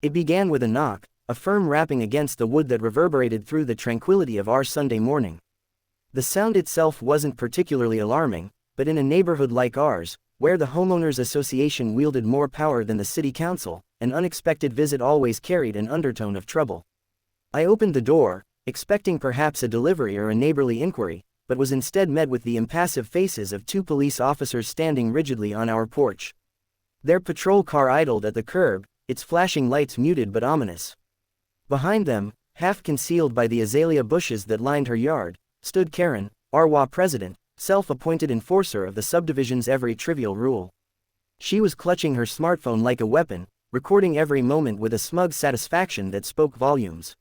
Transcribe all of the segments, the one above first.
It began with a knock, a firm rapping against the wood that reverberated through the tranquility of our Sunday morning. The sound itself wasn't particularly alarming, but in a neighborhood like ours, where the homeowners association wielded more power than the city council, an unexpected visit always carried an undertone of trouble. I opened the door, expecting perhaps a delivery or a neighborly inquiry, but was instead met with the impassive faces of two police officers standing rigidly on our porch. Their patrol car idled at the curb, its flashing lights muted but ominous. Behind them, half concealed by the azalea bushes that lined her yard, stood Karen, HOA president, self-appointed enforcer of the subdivision's every trivial rule. She was clutching her smartphone like a weapon, recording every moment with a smug satisfaction that spoke volumes.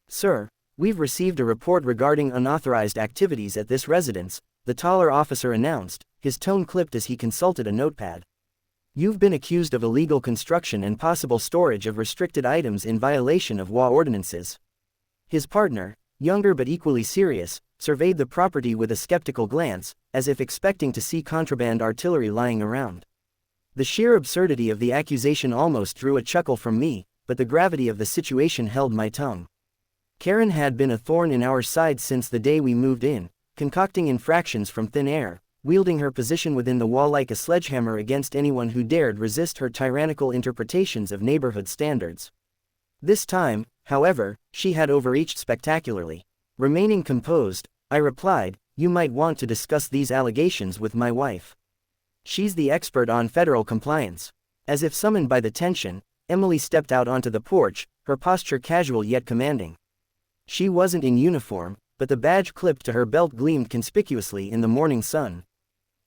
"Sir, we've received a report regarding unauthorized activities at this residence," the taller officer announced, his tone clipped as he consulted a notepad. "You've been accused of illegal construction and possible storage of restricted items in violation of HOA ordinances." His partner, younger but equally serious, surveyed the property with a skeptical glance, as if expecting to see contraband artillery lying around. The sheer absurdity of the accusation almost drew a chuckle from me, but the gravity of the situation held my tongue. Karen had been a thorn in our side since the day we moved in, concocting infractions from thin air, wielding her position within the wall like a sledgehammer against anyone who dared resist her tyrannical interpretations of neighborhood standards. This time, however, she had overreached spectacularly. Remaining composed, I replied, "You might want to discuss these allegations with my wife. She's the expert on federal compliance." As if summoned by the tension, Emily stepped out onto the porch, her posture casual yet commanding. She wasn't in uniform, but the badge clipped to her belt gleamed conspicuously in the morning sun.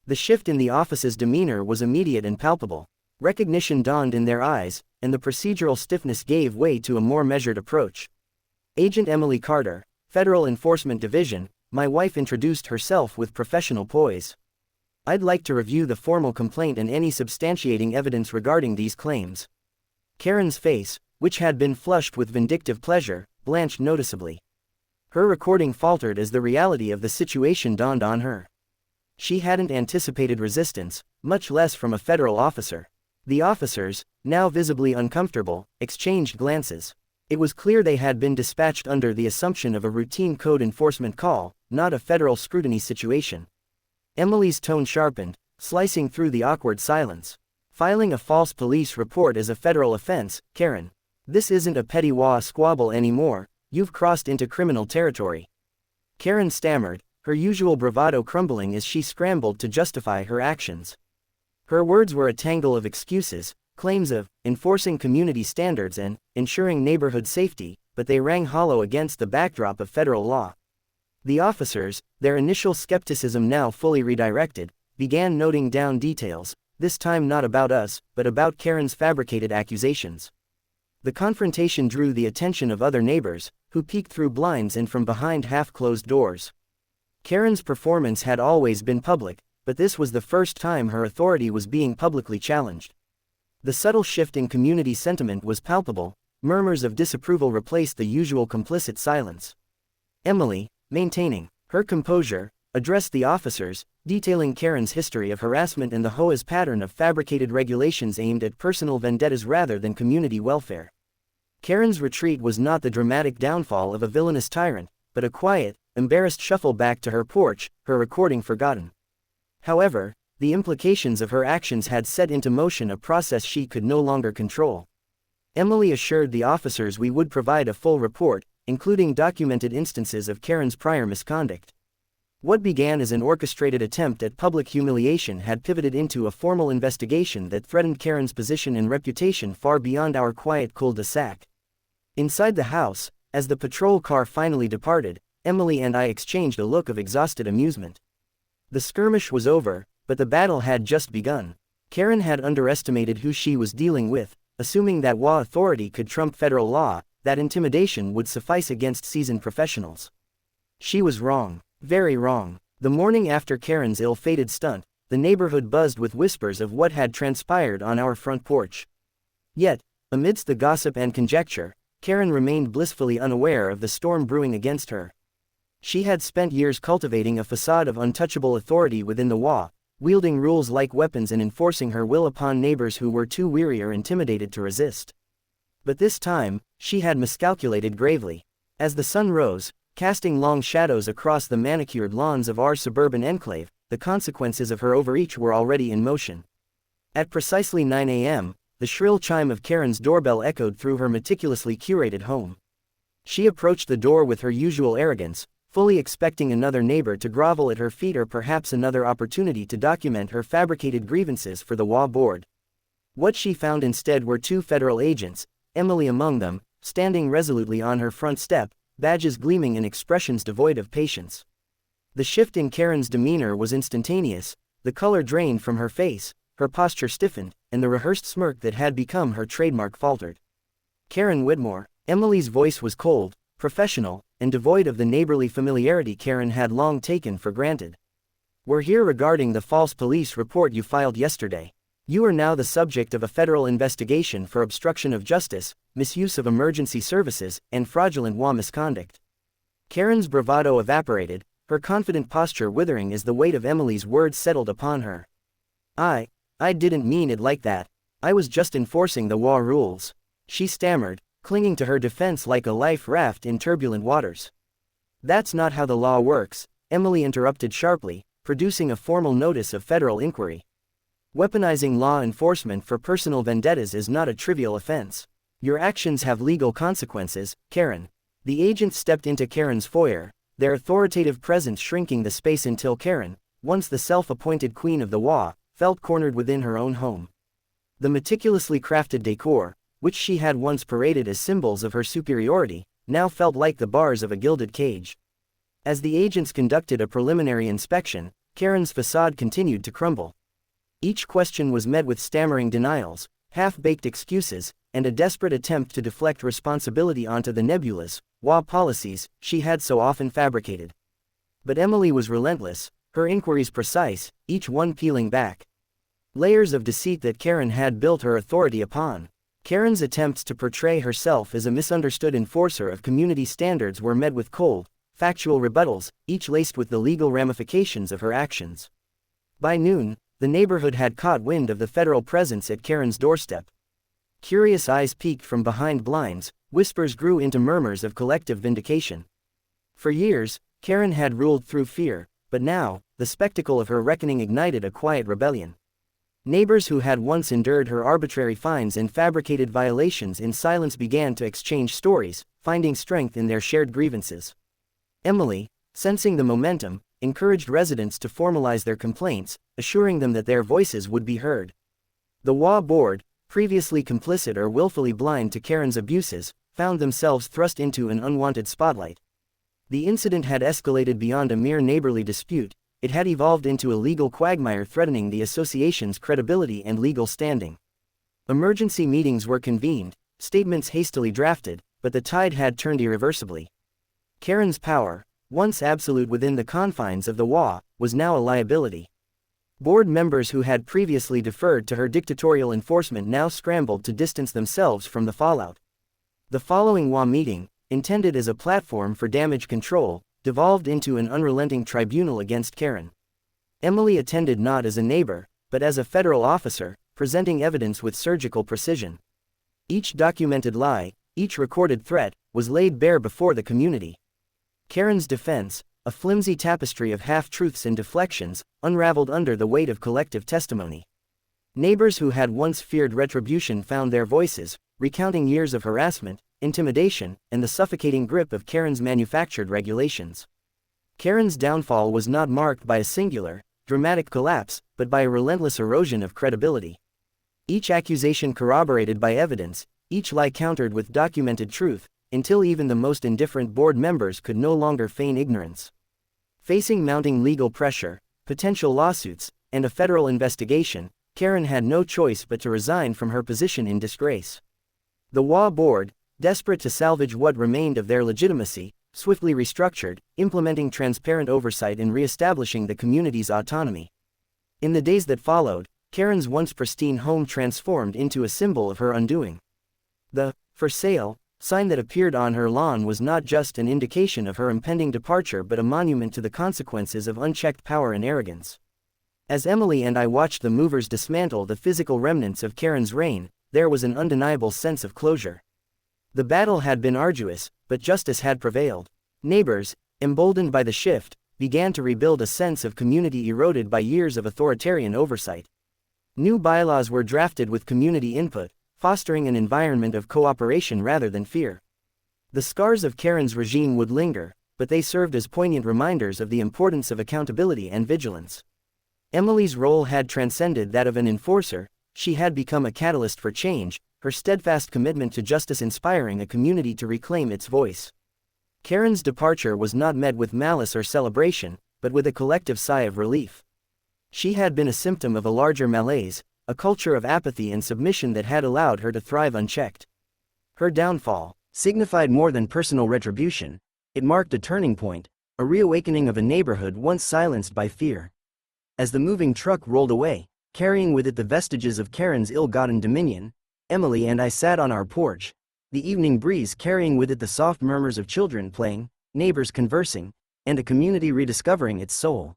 The shift in the office's demeanor was immediate and palpable. Recognition dawned in their eyes, and the procedural stiffness gave way to a more measured approach. "Agent Emily Carter, Federal Enforcement Division," my wife introduced herself with professional poise. "I'd like to review the formal complaint and any substantiating evidence regarding these claims." Karen's face, which had been flushed with vindictive pleasure, blanched noticeably. Her recording faltered as the reality of the situation dawned on her. She hadn't anticipated resistance, much less from a federal officer. The officers, now visibly uncomfortable, exchanged glances. It was clear they had been dispatched under the assumption of a routine code enforcement call, not a federal scrutiny situation. Emily's tone sharpened, slicing through the awkward silence. "Filing a false police report is a federal offense, Karen. This isn't a petty HOA squabble anymore, you've crossed into criminal territory." Karen stammered, her usual bravado crumbling as she scrambled to justify her actions. Her words were a tangle of excuses, claims of enforcing community standards and ensuring neighborhood safety, but they rang hollow against the backdrop of federal law. The officers, their initial skepticism now fully redirected, began noting down details, this time not about us, but about Karen's fabricated accusations. The confrontation drew the attention of other neighbors, who peeked through blinds and from behind half-closed doors. Karen's performance had always been public, but this was the first time her authority was being publicly challenged. The subtle shift in community sentiment was palpable, murmurs of disapproval replaced the usual complicit silence. Emily, maintaining her composure, addressed the officers, detailing Karen's history of harassment and the HOA's pattern of fabricated regulations aimed at personal vendettas rather than community welfare. Karen's retreat was not the dramatic downfall of a villainous tyrant, but a quiet, embarrassed shuffle back to her porch, her recording forgotten. However, the implications of her actions had set into motion a process she could no longer control. Emily assured the officers we would provide a full report, including documented instances of Karen's prior misconduct. What began as an orchestrated attempt at public humiliation had pivoted into a formal investigation that threatened Karen's position and reputation far beyond our quiet cul-de-sac. Inside the house, as the patrol car finally departed, Emily and I exchanged a look of exhausted amusement. The skirmish was over, but the battle had just begun. Karen had underestimated who she was dealing with, assuming that HOA authority could trump federal law, that intimidation would suffice against seasoned professionals. She was wrong, very wrong. The morning after Karen's ill-fated stunt, the neighborhood buzzed with whispers of what had transpired on our front porch. Yet, amidst the gossip and conjecture, Karen remained blissfully unaware of the storm brewing against her. She had spent years cultivating a facade of untouchable authority within the HOA, wielding rules like weapons and enforcing her will upon neighbors who were too weary or intimidated to resist. But this time, she had miscalculated gravely. As the sun rose, casting long shadows across the manicured lawns of our suburban enclave, the consequences of her overreach were already in motion. At precisely 9 a.m., the shrill chime of Karen's doorbell echoed through her meticulously curated home. She approached the door with her usual arrogance, fully expecting another neighbor to grovel at her feet or perhaps another opportunity to document her fabricated grievances for the HOA board. What she found instead were two federal agents, Emily among them, standing resolutely on her front step, badges gleaming in expressions devoid of patience. The shift in Karen's demeanor was instantaneous, the color drained from her face, her posture stiffened, and the rehearsed smirk that had become her trademark faltered. Karen Whitmore. Emily's voice was cold, professional, and devoid of the neighborly familiarity Karen had long taken for granted. "We're here regarding the false police report you filed yesterday. You are now the subject of a federal investigation for obstruction of justice, misuse of emergency services, and fraudulent HOA misconduct." Karen's bravado evaporated, her confident posture withering as the weight of Emily's words settled upon her. I didn't mean it like that. I was just enforcing the HOA rules," she stammered, clinging to her defense like a life raft in turbulent waters. "That's not how the law works," Emily interrupted sharply, producing a formal notice of federal inquiry. "Weaponizing law enforcement for personal vendettas is not a trivial offense. Your actions have legal consequences, Karen." The agents stepped into Karen's foyer, their authoritative presence shrinking the space until Karen, once the self-appointed queen of the HOA, felt cornered within her own home. The meticulously crafted decor, which she had once paraded as symbols of her superiority, now felt like the bars of a gilded cage. As the agents conducted a preliminary inspection, Karen's facade continued to crumble. Each question was met with stammering denials, half-baked excuses, and a desperate attempt to deflect responsibility onto the nebulous HOA policies she had so often fabricated. But Emily was relentless, her inquiries precise, each one peeling back layers of deceit that Karen had built her authority upon. Karen's attempts to portray herself as a misunderstood enforcer of community standards were met with cold, factual rebuttals, each laced with the legal ramifications of her actions. By noon, the neighborhood had caught wind of the federal presence at Karen's doorstep. Curious eyes peeked from behind blinds, whispers grew into murmurs of collective vindication. For years, Karen had ruled through fear, but now, the spectacle of her reckoning ignited a quiet rebellion. Neighbors who had once endured her arbitrary fines and fabricated violations in silence began to exchange stories, finding strength in their shared grievances. Emily, sensing the momentum, encouraged residents to formalize their complaints, assuring them that their voices would be heard. The HOA board, previously complicit or willfully blind to Karen's abuses, found themselves thrust into an unwanted spotlight. The incident had escalated beyond a mere neighborly dispute. It had evolved into a legal quagmire threatening the association's credibility and legal standing. Emergency meetings were convened, statements hastily drafted, but the tide had turned irreversibly. Karen's power, once absolute within the confines of the HOA, was now a liability. Board members who had previously deferred to her dictatorial enforcement now scrambled to distance themselves from the fallout. The following HOA meeting, intended as a platform for damage control, devolved into an unrelenting tribunal against Karen. Emily attended not as a neighbor, but as a federal officer, presenting evidence with surgical precision. Each documented lie, each recorded threat, was laid bare before the community. Karen's defense, a flimsy tapestry of half-truths and deflections, unraveled under the weight of collective testimony. Neighbors who had once feared retribution found their voices, recounting years of harassment, intimidation, and the suffocating grip of Karen's manufactured regulations. Karen's downfall was not marked by a singular, dramatic collapse, but by a relentless erosion of credibility. Each accusation corroborated by evidence, each lie countered with documented truth, until even the most indifferent board members could no longer feign ignorance. Facing mounting legal pressure, potential lawsuits, and a federal investigation, Karen had no choice but to resign from her position in disgrace. The HOA board, desperate to salvage what remained of their legitimacy, swiftly restructured, implementing transparent oversight and re-establishing the community's autonomy. In the days that followed, Karen's once pristine home transformed into a symbol of her undoing. The "for sale" sign that appeared on her lawn was not just an indication of her impending departure but a monument to the consequences of unchecked power and arrogance. As Emily and I watched the movers dismantle the physical remnants of Karen's reign, there was an undeniable sense of closure. The battle had been arduous, but justice had prevailed. Neighbors, emboldened by the shift, began to rebuild a sense of community eroded by years of authoritarian oversight. New bylaws were drafted with community input, fostering an environment of cooperation rather than fear. The scars of Karen's regime would linger, but they served as poignant reminders of the importance of accountability and vigilance. Emily's role had transcended that of an enforcer. She had become a catalyst for change, her steadfast commitment to justice inspiring a community to reclaim its voice. Karen's departure was not met with malice or celebration, but with a collective sigh of relief. She had been a symptom of a larger malaise, a culture of apathy and submission that had allowed her to thrive unchecked. Her downfall signified more than personal retribution. It marked a turning point, a reawakening of a neighborhood once silenced by fear. As the moving truck rolled away, carrying with it the vestiges of Karen's ill-gotten dominion, Emily and I sat on our porch, the evening breeze carrying with it the soft murmurs of children playing, neighbors conversing, and a community rediscovering its soul.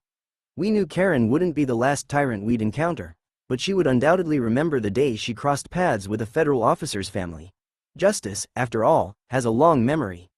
We knew Karen wouldn't be the last tyrant we'd encounter, but she would undoubtedly remember the day she crossed paths with a federal officer's family. Justice, after all, has a long memory.